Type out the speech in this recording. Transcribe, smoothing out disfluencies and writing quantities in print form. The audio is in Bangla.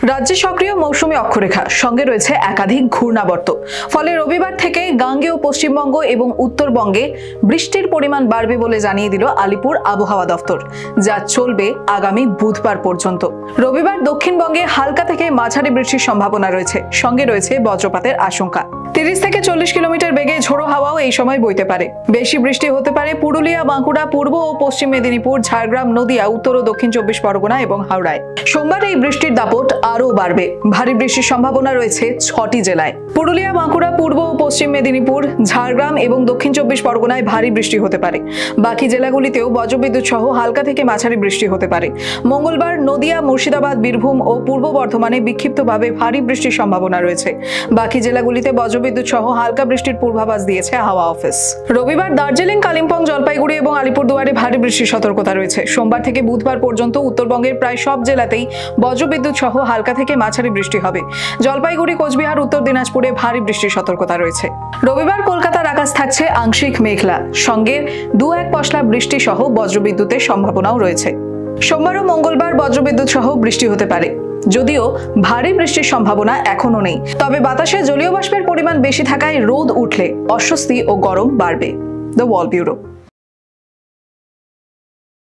রাজ্যে সক্রিয় মৌসুমী অক্ষরেখা, সঙ্গে রয়েছে একাধিক ঘূর্ণাবর্ত। ফলে রবিবার থেকে গাঙ্গেয় পশ্চিমবঙ্গ এবং উত্তরবঙ্গে বৃষ্টির পরিমাণ বাড়বে বলে জানিয়ে দিল আলিপুর আবহাওয়া দফতর, যা চলবে আগামী বুধবার পর্যন্ত। রবিবার দক্ষিণবঙ্গে হালকা থেকে মাঝারি বৃষ্টির সম্ভাবনা রয়েছে, সঙ্গে রয়েছে বজ্রপাতের আশঙ্কা। 30 থেকে 40 কিলোমিটার বেগে ঝোড়ো হাওয়াও এই সময় বইতে পারে। বেশি বৃষ্টি হতে পারে পুরুলিয়া, বাঁকুড়া, পূর্ব ও পশ্চিম মেদিনীপুর, ঝাড়গ্রাম, নদিয়া, উত্তর ও দক্ষিণ 24 পরগনা এবং হাওড়ায়। সোমবার এই বৃষ্টির দাপট আরও বাড়বে। ভারী বৃষ্টির সম্ভাবনা রয়েছে 6টি জেলায়। পুরুলিয়া, বাঁকুড়া, পূর্ব ও পশ্চিম মেদিনীপুর, ঝাড়গ্রাম এবং দক্ষিণ 24 পরগনায় ভারী বৃষ্টি হতে পারে। বাকি জেলাগুলিতেও বজ্রবিদ্যুৎ সহ হালকা থেকে মাঝারি বৃষ্টি হতে পারে। মঙ্গলবার নদিয়া, মুর্শিদাবাদ, বীরভূম ও পূর্ব বর্ধমানে বিক্ষিপ্তভাবে ভারী বৃষ্টির সম্ভাবনা রয়েছে। বাকি জেলাগুলিতে বজ্রবিদ্যুৎ সহ হালকা বৃষ্টির পূর্বাভাস দিয়েছে হাওয়া অফিস। রবিবার দার্জিলিং, কালিম্পং, জলপাইগুড়ি এবং আলিপুরদুয়ারে ভারী বৃষ্টির সতর্কতা রয়েছে। সোমবার থেকে বুধবার পর্যন্ত উত্তরবঙ্গের প্রায় সব জেলাতেই বজ্রবিদ্যুৎ সহ হালকা থেকে মাঝারি বৃষ্টি হবে। জলপাইগুড়ি, কোচবিহার, উত্তর দিনাজপুরে ভারী বৃষ্টির সতর্কতা রয়েছে। রবিবার কলকাতার আকাশ থাকছে আংশিক মেঘলা, সঙ্গে 2-1 পশলা বৃষ্টি সহ বজ্রবিদ্যুতের সম্ভাবনাও রয়েছে। সোমবার ও মঙ্গলবার বজ্রবিদ্যুৎ সহ বৃষ্টি হতে পারে, যদিও ভারী বৃষ্টির সম্ভাবনা এখনো নেই। তবে বাতাসে জলীয় বাষ্পের পরিমাণ বেশি থাকায় রোদ উঠলে অস্বস্তি ও গরম বাড়বে। The wall bureau.